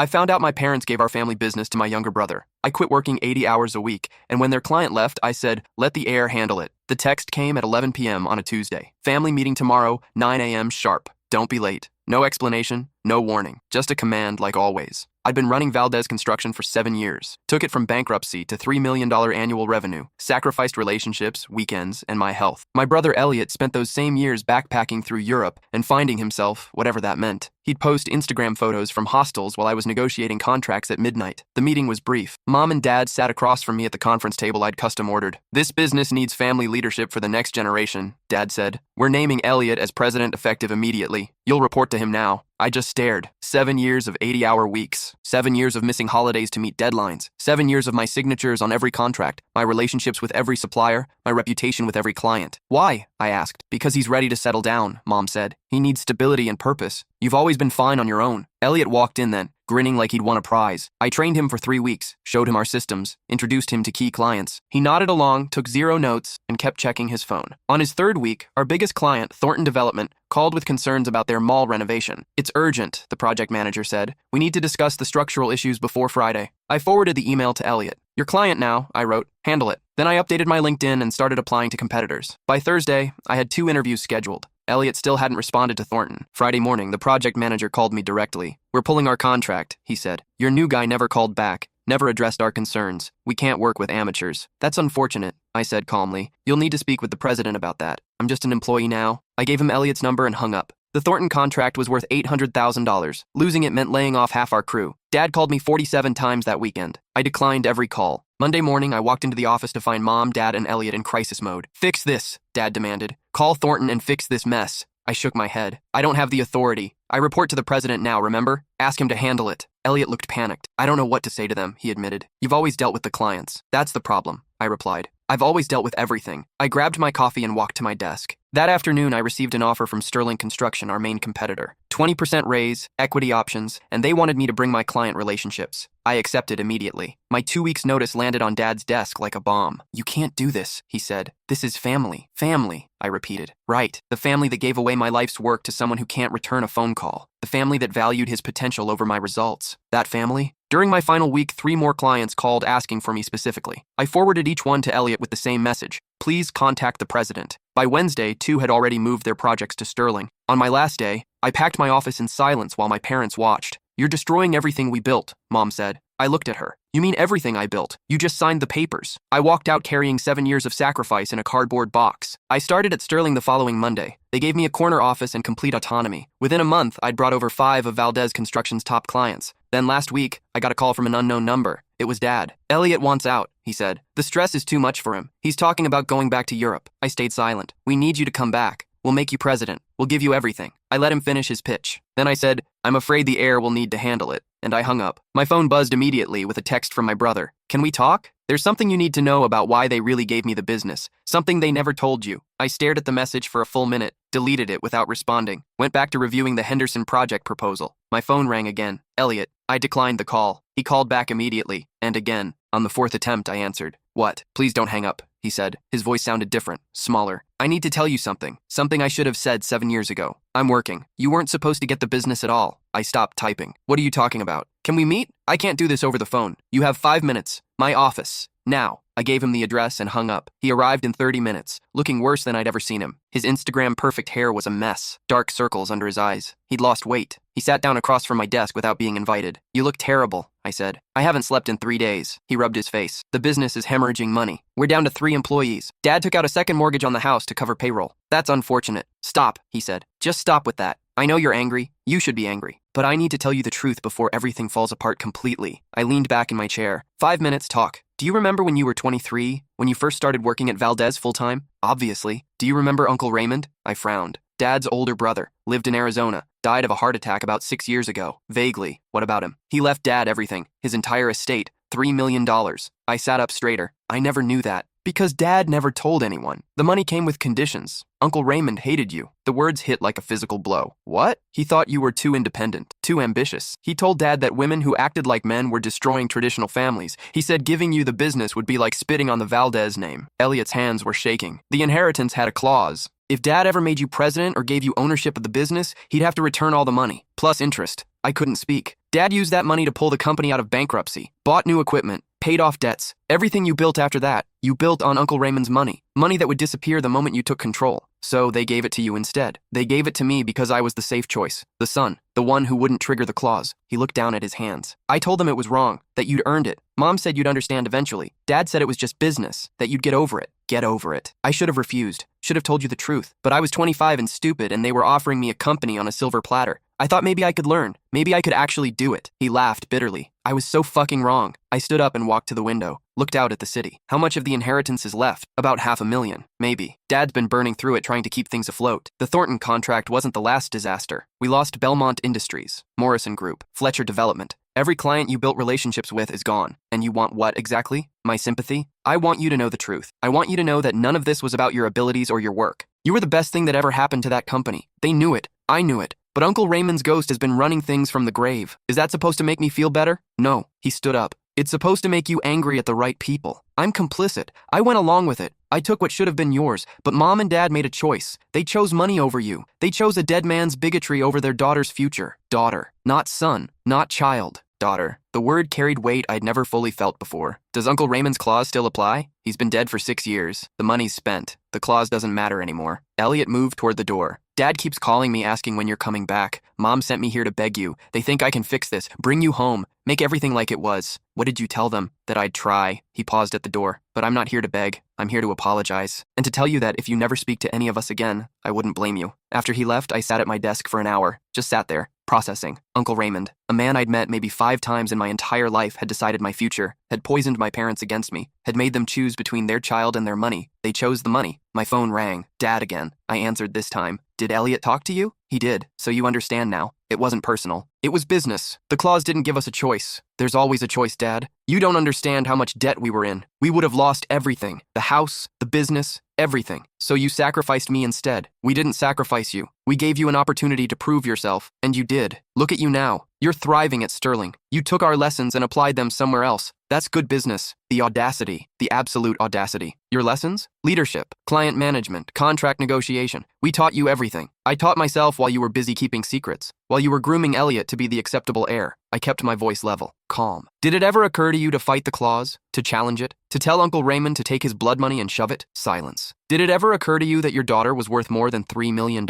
I found out my parents gave our family business to my younger brother. I quit working 80 hours a week, and when their client left, I said, let the heir handle it. The text came at 11 p.m. on a Tuesday. Family meeting tomorrow, 9 a.m. sharp. Don't be late. No explanation, no warning, just a command like always. I'd been running Valdez Construction for 7 years, took it from bankruptcy to $3 million annual revenue, sacrificed relationships, weekends, and my health. My brother Elliot spent those same years backpacking through Europe and finding himself, whatever that meant. He'd post Instagram photos from hostels while I was negotiating contracts at midnight. The meeting was brief. Mom and Dad sat across from me at the conference table I'd custom ordered. This business needs family leadership for the next generation, Dad said. We're naming Elliot as president effective immediately. You'll report to him now. I just stared. 7 years of 80-hour weeks. 7 years of missing holidays to meet deadlines. 7 years of my signatures on every contract, my relationships with every supplier, my reputation with every client. Why? I asked. Because he's ready to settle down, Mom said. He needs stability and purpose. You've always been fine on your own. Elliot walked in then, grinning like he'd won a prize. I trained him for 3 weeks, showed him our systems, introduced him to key clients. He nodded along, took 0 notes, and kept checking his phone. On his 3rd week, our biggest client, Thornton Development, called with concerns about their mall renovation. It's urgent, the project manager said. We need to discuss the structural issues before Friday. I forwarded the email to Elliot. Your client now, I wrote. Handle it. Then I updated my LinkedIn and started applying to competitors. By Thursday, I had 2 interviews scheduled. Elliot still hadn't responded to Thornton. Friday morning, the project manager called me directly. We're pulling our contract, he said. Your new guy never called back, never addressed our concerns. We can't work with amateurs. That's unfortunate, I said calmly. You'll need to speak with the president about that. I'm just an employee now. I gave him Elliot's number and hung up. The Thornton contract was worth $800,000. Losing it meant laying off half our crew. Dad called me 47 times that weekend. I declined every call. Monday morning, I walked into the office to find Mom, Dad, and Elliot in crisis mode. Fix this, Dad demanded. Call Thornton and fix this mess. I shook my head. I don't have the authority. I report to the president now, remember? Ask him to handle it. Elliot looked panicked. I don't know what to say to them, he admitted. You've always dealt with the clients. That's the problem, I replied. I've always dealt with everything. I grabbed my coffee and walked to my desk. That afternoon, I received an offer from Sterling Construction, our main competitor. 20% raise, equity options, and they wanted me to bring my client relationships. I accepted immediately. My 2 weeks' notice landed on Dad's desk like a bomb. You can't do this, he said. This is family. Family, I repeated. Right. The family that gave away my life's work to someone who can't return a phone call. The family that valued his potential over my results. That family? During my final week, 3 more clients called asking for me specifically. I forwarded each one to Elliot with the same message. Please contact the president. By Wednesday, 2 had already moved their projects to Sterling. On my last day, I packed my office in silence while my parents watched. You're destroying everything we built, Mom said. I looked at her. You mean everything I built? You just signed the papers. I walked out carrying 7 years of sacrifice in a cardboard box. I started at Sterling the following Monday. They gave me a corner office and complete autonomy. Within a month, I'd brought over 5 of Valdez Construction's top clients. Then last week, I got a call from an unknown number. It was Dad. Elliot wants out, he said. The stress is too much for him. He's talking about going back to Europe. I stayed silent. We need you to come back. We'll make you president. We'll give you everything. I let him finish his pitch. Then I said, I'm afraid the heir will need to handle it. And I hung up. My phone buzzed immediately with a text from my brother. Can we talk? There's something you need to know about why they really gave me the business. Something they never told you. I stared at the message for a full minute, deleted it without responding, went back to reviewing the Henderson project proposal. My phone rang again. Elliot. I declined the call. He called back immediately, and again. On the 4th attempt, I answered. What? Please don't hang up, he said. His voice sounded different, smaller. I need to tell you something. Something I should have said 7 years ago. I'm working. You weren't supposed to get the business at all. I stopped typing. What are you talking about? Can we meet? I can't do this over the phone. You have 5 minutes. My office. Now. I gave him the address and hung up. He arrived in 30 minutes, looking worse than I'd ever seen him. His Instagram perfect hair was a mess, dark circles under his eyes. He'd lost weight. He sat down across from my desk without being invited. You look terrible, I said. I haven't slept in 3 days. He rubbed his face. The business is hemorrhaging money. We're down to 3 employees. Dad took out a second mortgage on the house to cover payroll. That's unfortunate. Stop, he said. Just stop with that. I know you're angry. You should be angry. But I need to tell you the truth before everything falls apart completely. I leaned back in my chair. 5 minutes talk. Do you remember when you were 23, when you first started working at Valdez full-time? Obviously. Do you remember Uncle Raymond? I frowned. Dad's older brother, lived in Arizona, died of a heart attack about 6 years ago. Vaguely. What about him? He left Dad everything, his entire estate, $3 million. I sat up straighter. I never knew that. Because Dad never told anyone. The money came with conditions. Uncle Raymond hated you. The words hit like a physical blow. What? He thought you were too independent, too ambitious. He told Dad that women who acted like men were destroying traditional families. He said giving you the business would be like spitting on the Valdez name. Elliot's hands were shaking. The inheritance had a clause. If Dad ever made you president or gave you ownership of the business, he'd have to return all the money, plus interest. I couldn't speak. Dad used that money to pull the company out of bankruptcy, bought new equipment, paid off debts. Everything you built after that, you built on Uncle Raymond's money. Money that would disappear the moment you took control. So they gave it to you instead. They gave it to me because I was the safe choice. The son. The one who wouldn't trigger the clause. He looked down at his hands. I told them it was wrong, that you'd earned it. Mom said you'd understand eventually. Dad said it was just business, that you'd get over it. Get over it. I should have refused. Should have told you the truth. But I was 25 and stupid, and they were offering me a company on a silver platter. I thought maybe I could learn. Maybe I could actually do it. He laughed bitterly. I was so fucking wrong. I stood up and walked to the window, looked out at the city. How much of the inheritance is left? About $500,000, maybe. Dad's been burning through it trying to keep things afloat. The Thornton contract wasn't the last disaster. We lost Belmont Industries, Morrison Group, Fletcher Development. Every client you built relationships with is gone. And you want what exactly? My sympathy? I want you to know the truth. I want you to know that none of this was about your abilities or your work. You were the best thing that ever happened to that company. They knew it. I knew it. But Uncle Raymond's ghost has been running things from the grave. Is that supposed to make me feel better? No. He stood up. It's supposed to make you angry at the right people. I'm complicit. I went along with it. I took what should have been yours, but Mom and Dad made a choice. They chose money over you. They chose a dead man's bigotry over their daughter's future. Daughter. Not son. Not child. Daughter. The word carried weight I'd never fully felt before. Does Uncle Raymond's clause still apply? He's been dead for 6 years. The money's spent. The clause doesn't matter anymore. Elliot moved toward the door. Dad keeps calling me asking when you're coming back. Mom sent me here to beg you. They think I can fix this. Bring you home. Make everything like it was. What did you tell them? That I'd try. He paused at the door. But I'm not here to beg. I'm here to apologize. And to tell you that if you never speak to any of us again, I wouldn't blame you. After he left, I sat at my desk for an hour. Just sat there, processing. Uncle Raymond, a man I'd met maybe 5 times in my entire life, had decided my future, had poisoned my parents against me, had made them choose between their child and their money. They chose the money. My phone rang. Dad again. I answered this time. Did Elliot talk to you? He did. So you understand now. It wasn't personal. It was business. The clause didn't give us a choice. There's always a choice, Dad. You don't understand how much debt we were in. We would have lost everything. The house, the business, everything. So you sacrificed me instead. We didn't sacrifice you. We gave you an opportunity to prove yourself, and you did. Look at you now. You're thriving at Sterling. You took our lessons and applied them somewhere else. That's good business. The audacity. The absolute audacity. Your lessons? Leadership, client management, contract negotiation. We taught you everything. I taught myself while you were busy keeping secrets. While you were grooming Elliot to be the acceptable heir. I kept my voice level, calm. Did it ever occur to you to fight the clause? To challenge it? To tell Uncle Raymond to take his blood money and shove it? Silence. Did it ever occur to you that your daughter was worth more than $3 million?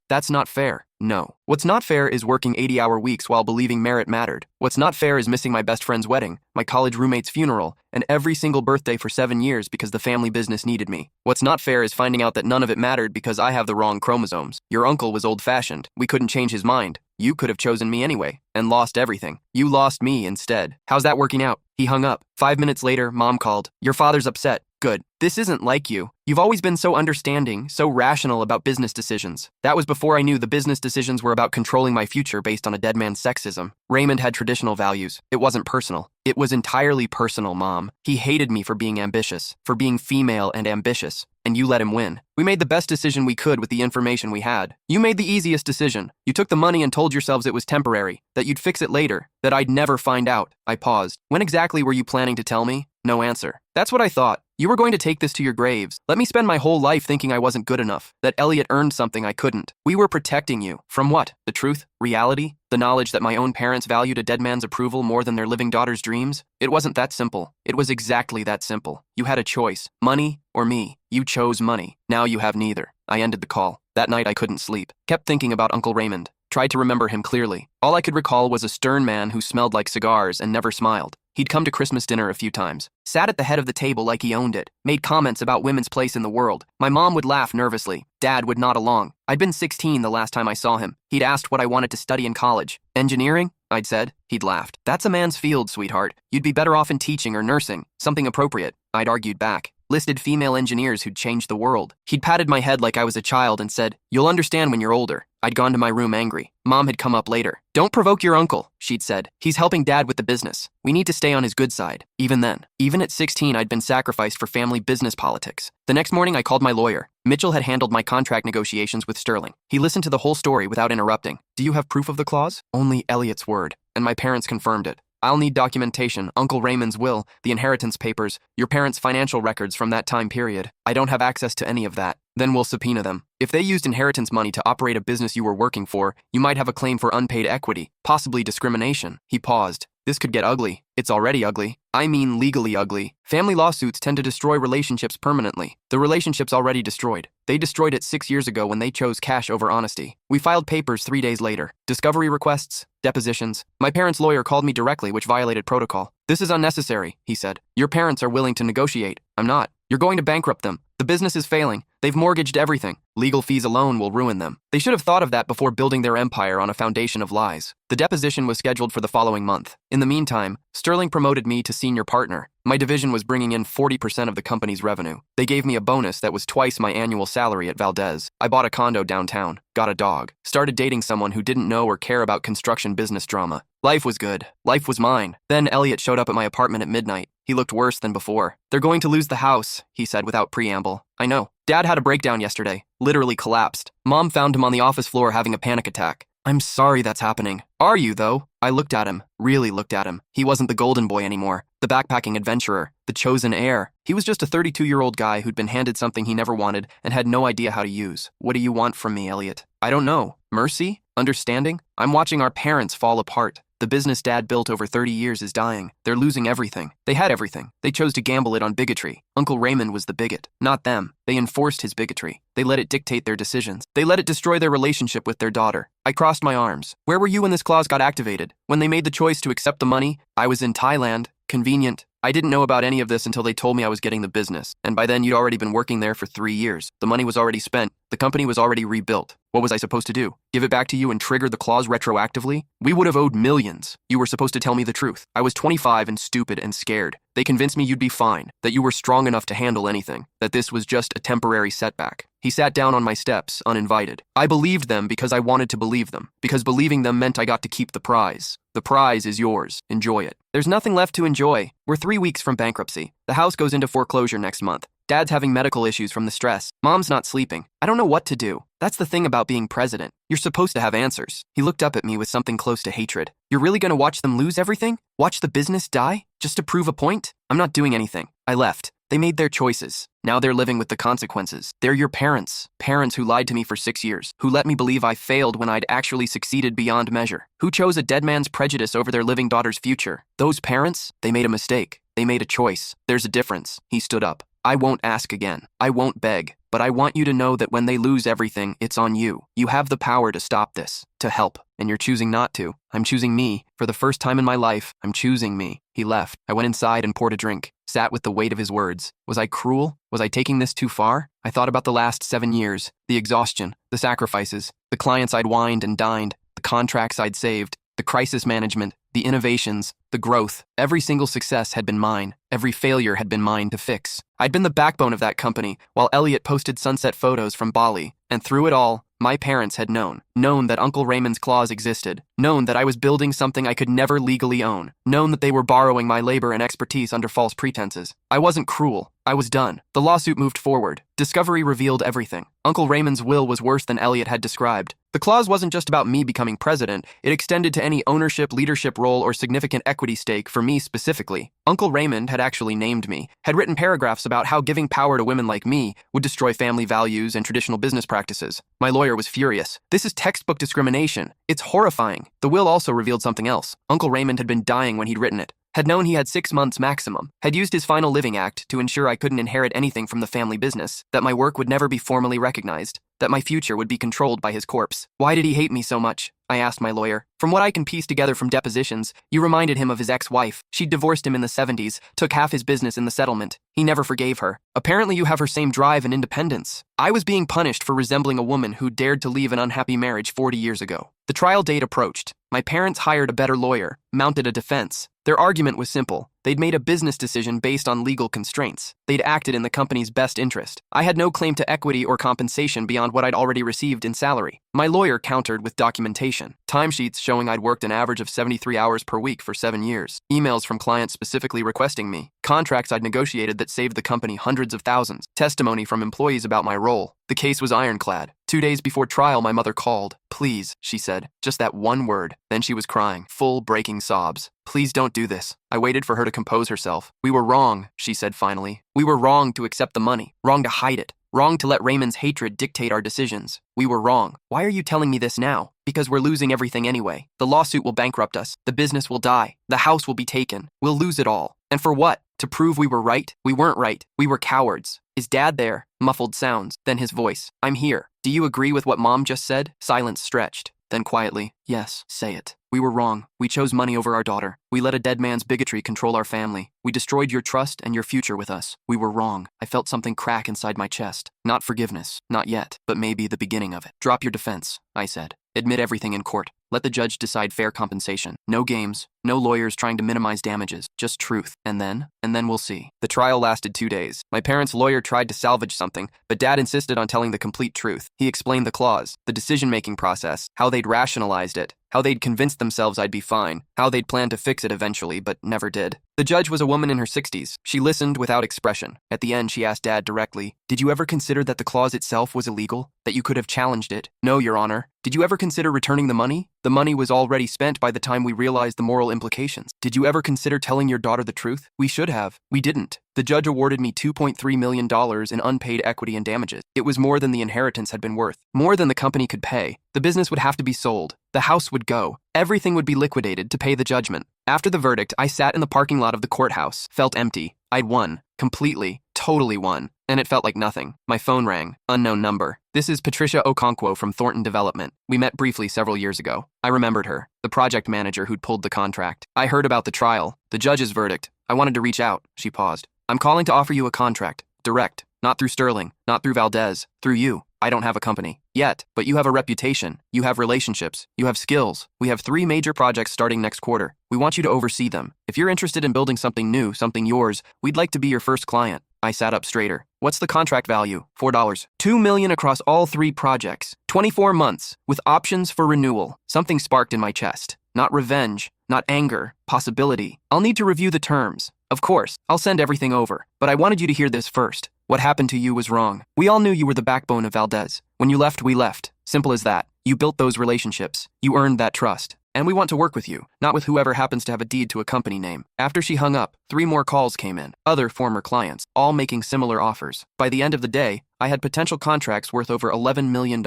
That's not fair. No. What's not fair is working 80-hour weeks while believing merit mattered. What's not fair is missing my best friend's wedding, my college roommate's funeral, and every single birthday for 7 years because the family business needed me. What's not fair is finding out that none of it mattered because I have the wrong chromosomes. Your uncle was old-fashioned. We couldn't change his mind. You could have chosen me anyway, and lost everything. You lost me instead. How's that working out? He hung up. 5 minutes later, Mom called. Your father's upset. Good. This isn't like you. You've always been so understanding, so rational about business decisions. That was before I knew the business decisions were about controlling my future based on a dead man's sexism. Raymond had traditional values. It wasn't personal. It was entirely personal, Mom. He hated me for being ambitious, for being female and ambitious. And you let him win. We made the best decision we could with the information we had. You made the easiest decision. You took the money and told yourselves it was temporary, that you'd fix it later, that I'd never find out. I paused. When exactly were you planning to tell me? No answer. That's what I thought. You were going to take this to your graves. Let me spend my whole life thinking I wasn't good enough, that Elliot earned something I couldn't. We were protecting you. From what? The truth? Reality? The knowledge that my own parents valued a dead man's approval more than their living daughter's dreams? It wasn't that simple. It was exactly that simple. You had a choice. Money or me. You chose money. Now you have neither. I ended the call. That night I couldn't sleep. Kept thinking about Uncle Raymond. Tried to remember him clearly. All I could recall was a stern man who smelled like cigars and never smiled. He'd come to Christmas dinner a few times, sat at the head of the table like he owned it, made comments about women's place in the world. My mom would laugh nervously. Dad would nod along. I'd been 16 the last time I saw him. He'd asked what I wanted to study in college. Engineering? I'd said. He'd laughed. That's a man's field, sweetheart. You'd be better off in teaching or nursing. Something appropriate. I'd argued back. Listed female engineers who'd changed the world. He'd patted my head like I was a child and said, "You'll understand when you're older." I'd gone to my room angry. Mom had come up later. "Don't provoke your uncle," she'd said. "He's helping Dad with the business. We need to stay on his good side." Even then, even at 16, I'd been sacrificed for family business politics. The next morning, I called my lawyer. Mitchell had handled my contract negotiations with Sterling. He listened to the whole story without interrupting. "Do you have proof of the clause?" "Only Elliot's word." And my parents confirmed it. I'll need documentation, Uncle Raymond's will, the inheritance papers, your parents' financial records from that time period. I don't have access to any of that. Then we'll subpoena them. If they used inheritance money to operate a business you were working for, you might have a claim for unpaid equity, possibly discrimination. He paused. This could get ugly. It's already ugly. I mean legally ugly. Family lawsuits tend to destroy relationships permanently. The relationship's already destroyed. They destroyed it 6 years ago when they chose cash over honesty. We filed papers 3 days later. Discovery requests, depositions. My parents' lawyer called me directly, which violated protocol. This is unnecessary, he said. Your parents are willing to negotiate. I'm not. You're going to bankrupt them. The business is failing. They've mortgaged everything. Legal fees alone will ruin them. They should have thought of that before building their empire on a foundation of lies. The deposition was scheduled for the following month. In the meantime, Sterling promoted me to senior partner. My division was bringing in 40% of the company's revenue. They gave me a bonus that was twice my annual salary at Valdez. I bought a condo downtown, got a dog, started dating someone who didn't know or care about construction business drama. Life was good. Life was mine. Then Elliot showed up at my apartment at midnight. He looked worse than before. They're going to lose the house, he said without preamble. I know. Dad had a breakdown yesterday. Literally collapsed. Mom found him on the office floor having a panic attack. I'm sorry that's happening. Are you, though? I looked at him, really looked at him. He wasn't the golden boy anymore, the backpacking adventurer, the chosen heir. He was just a 32-year-old guy who'd been handed something he never wanted and had no idea how to use. What do you want from me, Elliot? I don't know. Mercy? Understanding? I'm watching our parents fall apart. The business Dad built over 30 years is dying. They're losing everything. They had everything. They chose to gamble it on bigotry. Uncle Raymond was the bigot, not them. They enforced his bigotry. They let it dictate their decisions. They let it destroy their relationship with their daughter. I crossed my arms. Where were you when this clause got activated? When they made the choice to accept the money? I was in Thailand. Convenient. I didn't know about any of this until they told me I was getting the business. And by then, you'd already been working there for 3 years. The money was already spent. The company was already rebuilt. What was I supposed to do? Give it back to you and trigger the clause retroactively? We would have owed millions. You were supposed to tell me the truth. I was 25 and stupid and scared. They convinced me you'd be fine, that you were strong enough to handle anything, that this was just a temporary setback. He sat down on my steps, uninvited. I believed them because I wanted to believe them, because believing them meant I got to keep the prize. The prize is yours. Enjoy it. There's nothing left to enjoy. We're 3 weeks from bankruptcy. The house goes into foreclosure next month. Dad's having medical issues from the stress. Mom's not sleeping. I don't know what to do. That's the thing about being president. You're supposed to have answers. He looked up at me with something close to hatred. You're really going to watch them lose everything? Watch the business die? Just to prove a point? I'm not doing anything. I left. They made their choices. Now they're living with the consequences. They're your parents. Parents who lied to me for 6 years. Who let me believe I failed when I'd actually succeeded beyond measure. Who chose a dead man's prejudice over their living daughter's future. Those parents, they made a mistake. They made a choice. There's a difference. He stood up. I won't ask again. I won't beg. But I want you to know that when they lose everything, it's on you. You have the power to stop this, to help, and you're choosing not to. I'm choosing me. For the first time in my life, I'm choosing me. He left. I went inside and poured a drink, sat with the weight of his words. Was I cruel? Was I taking this too far? I thought about the last 7 years, the exhaustion, the sacrifices, the clients I'd wined and dined, the contracts I'd saved, the crisis management, the innovations, the growth. Every single success had been mine. Every failure had been mine to fix. I'd been the backbone of that company, while Elliot posted sunset photos from Bali. And through it all, my parents had known that Uncle Raymond's clause existed, known that I was building something I could never legally own, known that they were borrowing my labor and expertise under false pretenses. I wasn't cruel. I was done. The lawsuit moved forward. Discovery revealed everything. Uncle Raymond's will was worse than Elliot had described. The clause wasn't just about me becoming president. It extended to any ownership, leadership role, or significant equity stake for me specifically. Uncle Raymond had actually named me, had written paragraphs about how giving power to women like me would destroy family values and traditional business practices. My lawyer was furious. This is textbook discrimination. It's horrifying. The will also revealed something else. Uncle Raymond had been dying when he'd written it. Had known he had 6 months maximum, had used his final living act to ensure I couldn't inherit anything from the family business, that my work would never be formally recognized, that my future would be controlled by his corpse. Why did he hate me so much? I asked my lawyer. From what I can piece together from depositions, you reminded him of his ex-wife. She'd divorced him in the 70s, took half his business in the settlement. He never forgave her. Apparently you have her same drive and independence. I was being punished for resembling a woman who dared to leave an unhappy marriage 40 years ago. The trial date approached. My parents hired a better lawyer, mounted a defense. Their argument was simple. They'd made a business decision based on legal constraints. They'd acted in the company's best interest. I had no claim to equity or compensation beyond what I'd already received in salary. My lawyer countered with documentation. Timesheets showing I'd worked an average of 73 hours per week for 7 years. Emails from clients specifically requesting me. Contracts I'd negotiated that saved the company hundreds of thousands. Testimony from employees about my role. The case was ironclad. 2 days before trial, my mother called. "Please," she said. Just that one word. Then she was crying, full breaking sobs. "Please don't do this." I waited for her to compose herself. "We were wrong," she said finally. "We were wrong to accept the money. Wrong to hide it. Wrong to let Raymond's hatred dictate our decisions. We were wrong. Why are you telling me this now? Because we're losing everything anyway. The lawsuit will bankrupt us. The business will die. The house will be taken. We'll lose it all. And for what? To prove we were right? We weren't right. We were cowards. Is Dad there?" Muffled sounds. Then his voice. "I'm here. Do you agree with what Mom just said?" Silence stretched. Then quietly, "Yes, say it. We were wrong. We chose money over our daughter. We let a dead man's bigotry control our family. We destroyed your trust and your future with us. We were wrong." I felt something crack inside my chest. Not forgiveness. Not yet. But maybe the beginning of it. "Drop your defense," I said. "Admit everything in court. Let the judge decide fair compensation. No games. No lawyers trying to minimize damages. Just truth. And then we'll see." The trial lasted 2 days. My parents' lawyer tried to salvage something, but Dad insisted on telling the complete truth. He explained the clause, the decision-making process, how they'd rationalized it, how they'd convinced themselves I'd be fine, how they'd planned to fix it eventually, but never did. The judge was a woman in her 60s. She listened without expression. At the end, she asked Dad directly, "Did you ever consider that the clause itself was illegal? That you could have challenged it?" "No, Your Honor." "Did you ever consider returning the money? The money was already spent by the time we realized the moral implications." "Did you ever consider telling your daughter the truth?" "We should have. We didn't." The judge awarded me $2.3 million in unpaid equity and damages. It was more than the inheritance had been worth, more than the company could pay. The business would have to be sold. The house would go. Everything would be liquidated to pay the judgment. After the verdict, I sat in the parking lot of the courthouse, felt empty. I'd won. Completely, totally won. And it felt like nothing. My phone rang. Unknown number. "This is Patricia Okonkwo from Thornton Development. We met briefly several years ago." I remembered her, the project manager who'd pulled the contract. "I heard about the trial, the judge's verdict. I wanted to reach out." She paused. "I'm calling to offer you a contract. Direct. Not through Sterling. Not through Valdez. Through you. I don't have a company. Yet. But you have a reputation. You have relationships. You have skills. We have 3 major projects starting next quarter. We want you to oversee them. If you're interested in building something new, something yours, we'd like to be your first client." I sat up straighter. "What's the contract value?" $4. $2 million across all 3 projects. 24 months, with options for renewal. Something sparked in my chest. Not revenge, not anger, possibility. "I'll need to review the terms. Of course, I'll send everything over. But I wanted you to hear this first. What happened to you was wrong. We all knew you were the backbone of Valdez. When you left, we left. Simple as that. You built those relationships. You earned that trust. And we want to work with you, not with whoever happens to have a deed to a company name." After she hung up, 3 more calls came in. Other former clients, all making similar offers. By the end of the day, I had potential contracts worth over $11 million.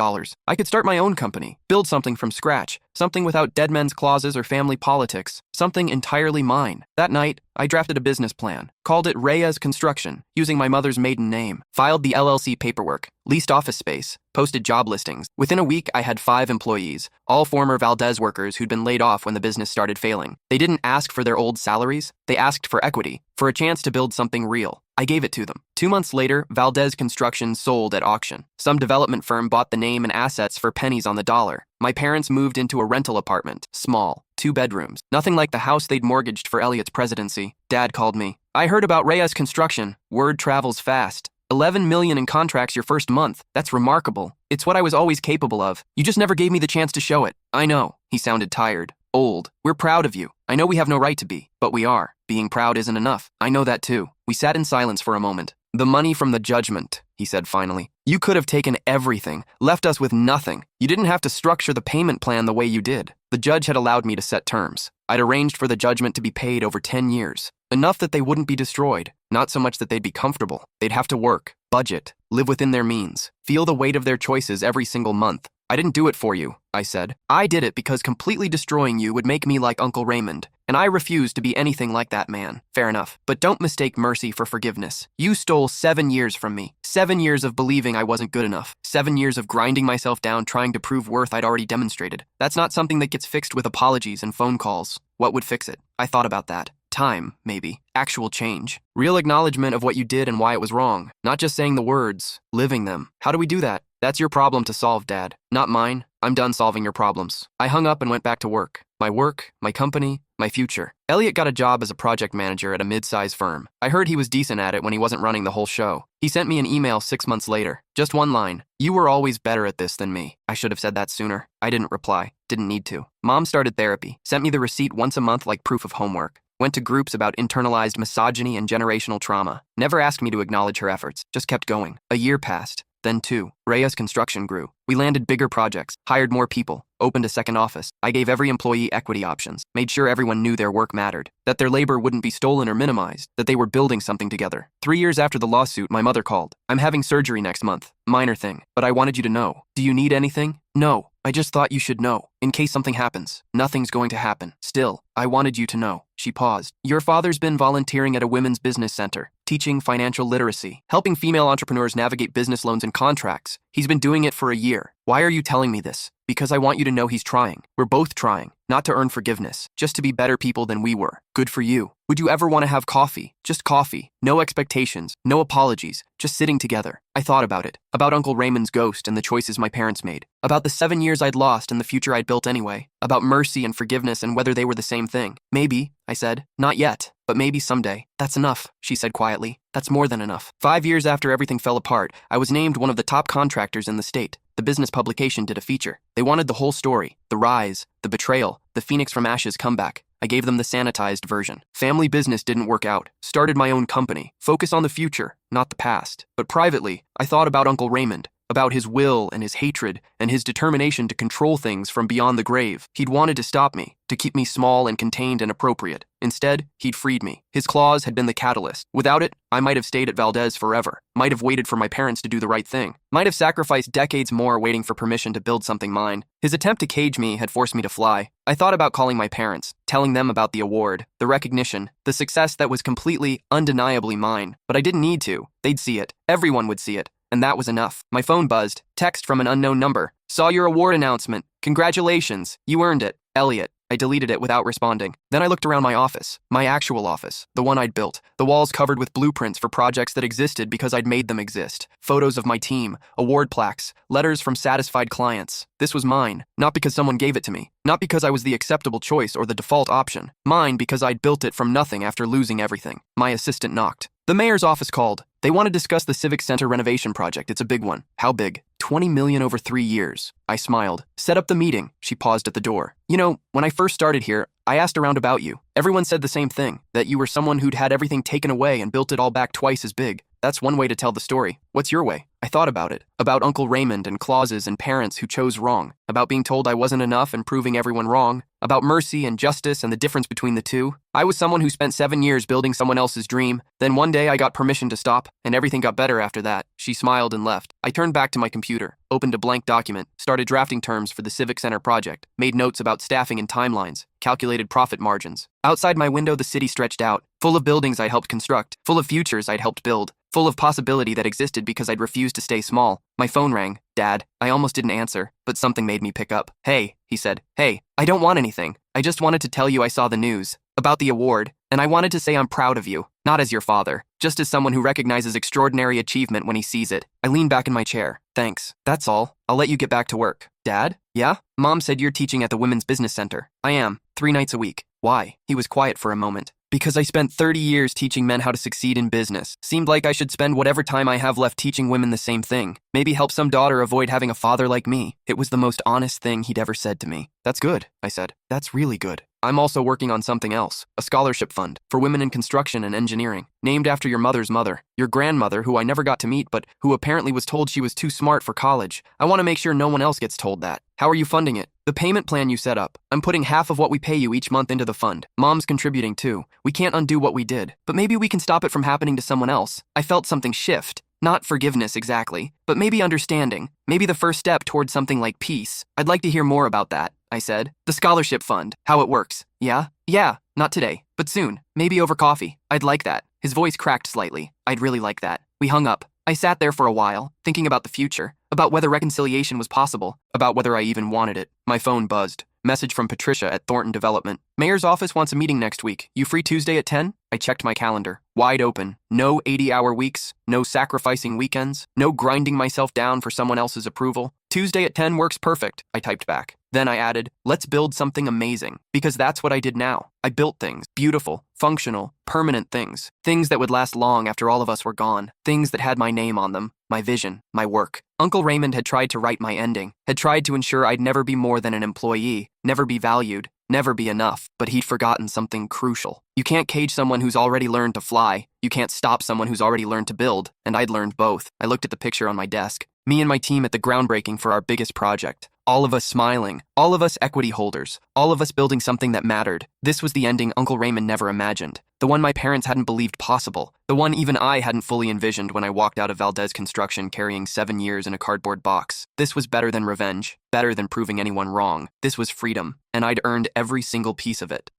I could start my own company, build something from scratch, something without dead men's clauses or family politics, something entirely mine. That night, I drafted a business plan, called it Reyes Construction, using my mother's maiden name, filed the LLC paperwork, leased office space, posted job listings. Within a week, I had 5 employees, all former Valdez workers who'd been laid off when the business started failing. They didn't ask for their old salaries, they asked for equity, for a chance to build something real. I gave it to them. 2 months later, Valdez Construction sold at auction. Some development firm bought the name and assets for pennies on the dollar. My parents moved into a rental apartment, small, 2 bedrooms. Nothing like the house they'd mortgaged for Elliot's presidency. Dad called me. "I heard about Reyes Construction. Word travels fast. 11 million in contracts your first month. That's remarkable. It's what I was always capable of. You just never gave me the chance to show it." "I know." He sounded tired. "Old. We're proud of you. I know we have no right to be, but we are. Being proud isn't enough. I know that too." We sat in silence for a moment. "The money from the judgment," he said finally. "You could have taken everything, left us with nothing. You didn't have to structure the payment plan the way you did." The judge had allowed me to set terms. I'd arranged for the judgment to be paid over 10 years. Enough that they wouldn't be destroyed. Not so much that they'd be comfortable. They'd have to work, budget, live within their means, feel the weight of their choices every single month. "I didn't do it for you," I said. "I did it because completely destroying you would make me like Uncle Raymond, and I refuse to be anything like that man." "Fair enough. But don't mistake mercy for forgiveness. You stole 7 years from me. 7 years of believing I wasn't good enough. 7 years of grinding myself down trying to prove worth I'd already demonstrated. That's not something that gets fixed with apologies and phone calls. What would fix it?" I thought about that. Time, maybe. Actual change. Real acknowledgement of what you did and why it was wrong. Not just saying the words, living them. How do we do that? That's your problem to solve, Dad. Not mine. I'm done solving your problems. I hung up and went back to work. my work, my company, my future. Elliot got a job as a project manager at a mid-size firm. I heard he was decent at it when he wasn't running the whole show. He sent me an email 6 months later. Just one line. "You were always better at this than me." I should have said that sooner. I didn't reply. Didn't need to. Mom started therapy. Sent me the receipt once a month like proof of homework. Went to groups about internalized misogyny and generational trauma. Never asked me to acknowledge her efforts. Just kept going. A year passed. Then 2. Rhea's construction grew. We landed bigger projects, hired more people, opened a second office. I gave every employee equity options, made sure everyone knew their work mattered, that their labor wouldn't be stolen or minimized, that they were building something together. 3 years after the lawsuit, my mother called. "I'm having surgery next month. Minor thing, but I wanted you to know. Do you need anything?" "No. I just thought you should know, in case something happens." "Nothing's going to happen. Still, I wanted you to know." She paused. "Your father's been volunteering at a women's business center, teaching financial literacy, helping female entrepreneurs navigate business loans and contracts. He's been doing it for a year. Why are you telling me this?" "Because I want you to know he's trying. We're both trying, not to earn forgiveness, just to be better people than we were." "Good for you. Would you ever want to have coffee? Just coffee. No expectations, no apologies, just sitting together." I thought about it. About Uncle Raymond's ghost and the choices my parents made. About the 7 years I'd lost and the future I'd built anyway. About mercy and forgiveness and whether they were the same thing. "Maybe," I said. "Not yet, but maybe someday." "That's enough," she said quietly. "That's more than enough." 5 years after everything fell apart, I was named one of the top contractors in the state. The business publication did a feature. They wanted the whole story. The rise, the betrayal, the Phoenix from Ashes comeback. I gave them the sanitized version. Family business didn't work out. Started my own company. Focus on the future, not the past. But privately, I thought about Uncle Raymond, about his will and his hatred and his determination to control things from beyond the grave. He'd wanted to stop me, to keep me small and contained and appropriate. Instead, he'd freed me. His claws had been the catalyst. Without it, I might have stayed at Valdez forever. Might have waited for my parents to do the right thing. Might have sacrificed decades more waiting for permission to build something mine. His attempt to cage me had forced me to fly. I thought about calling my parents, telling them about the award, the recognition, the success that was completely, undeniably mine. But I didn't need to. They'd see it. Everyone would see it. And that was enough. My phone buzzed. Text from an unknown number. "Saw your award announcement. Congratulations. You earned it. Elliot." I deleted it without responding. Then I looked around my office. My actual office. The one I'd built. The walls covered with blueprints for projects that existed because I'd made them exist. Photos of my team. Award plaques. Letters from satisfied clients. This was mine. Not because someone gave it to me. Not because I was the acceptable choice or the default option. Mine because I'd built it from nothing after losing everything. My assistant knocked. The mayor's office called. They want to discuss the Civic Center renovation project. It's a big one. How big? $20 million over 3 years. I smiled. "Set up the meeting." She paused at the door. "You know, when I first started here, I asked around about you. Everyone said the same thing, that you were someone who'd had everything taken away and built it all back twice as big. That's one way to tell the story. What's your way?" I thought about it. About Uncle Raymond and clauses and parents who chose wrong. About being told I wasn't enough and proving everyone wrong. About mercy and justice and the difference between the two. I was someone who spent 7 years building someone else's dream. Then one day I got permission to stop, and everything got better after that. She smiled and left. I turned back to my computer, opened a blank document, started drafting terms for the Civic Center project, made notes about staffing and timelines, calculated profit margins. Outside my window, the city stretched out, full of buildings I'd helped construct, full of futures I'd helped build, full of possibility that existed because I'd refused to stay small. My phone rang. Dad. I almost didn't answer, but something made me pick up. "Hey," he said. "Hey, I don't want anything. I just wanted to tell you I saw the news about the award, and I wanted to say I'm proud of you, not as your father, just as someone who recognizes extraordinary achievement when he sees it." I leaned back in my chair. "Thanks. That's all. I'll let you get back to work." "Dad?" "Yeah? Mom said you're teaching at the Women's Business Center." "I am. 3 nights a week." "Why?" He was quiet for a moment. "Because I spent 30 years teaching men how to succeed in business. Seemed like I should spend whatever time I have left teaching women the same thing. Maybe help some daughter avoid having a father like me." It was the most honest thing he'd ever said to me. "That's good," I said. "That's really good. I'm also working on something else, a scholarship fund for women in construction and engineering, named after your mother's mother, your grandmother, who I never got to meet but who apparently was told she was too smart for college. I want to make sure no one else gets told that." "How are you funding it?" "The payment plan you set up. I'm putting half of what we pay you each month into the fund. Mom's contributing too. We can't undo what we did, but maybe we can stop it from happening to someone else." I felt something shift. Not forgiveness exactly, but maybe understanding. Maybe the first step towards something like peace. "I'd like to hear more about that," I said. "The scholarship fund, how it works." "Yeah? Yeah, not today, but soon. Maybe over coffee. I'd like that." His voice cracked slightly. "I'd really like that." We hung up. I sat there for a while, thinking about the future, about whether reconciliation was possible, about whether I even wanted it. My phone buzzed. Message from Patricia at Thornton Development. "Mayor's office wants a meeting next week. You free Tuesday at 10? I checked my calendar. Wide open. No 80-hour weeks. No sacrificing weekends. No grinding myself down for someone else's approval. "Tuesday at 10 works perfect," I typed back. Then I added, let's build something amazing. Because that's what I did now. I built things, beautiful, functional, permanent things. Things that would last long after all of us were gone. Things that had my name on them, my vision, my work. Uncle Raymond had tried to write my ending, had tried to ensure I'd never be more than an employee, never be valued, never be enough, but he'd forgotten something crucial. You can't cage someone who's already learned to fly. You can't stop someone who's already learned to build, and I'd learned both. I looked at the picture on my desk. Me and my team at the groundbreaking for our biggest project. All of us smiling, all of us equity holders, all of us building something that mattered. This was the ending Uncle Raymond never imagined. The one my parents hadn't believed possible. The one even I hadn't fully envisioned when I walked out of Valdez Construction carrying 7 years in a cardboard box. This was better than revenge, better than proving anyone wrong. This was freedom, and I'd earned every single piece of it.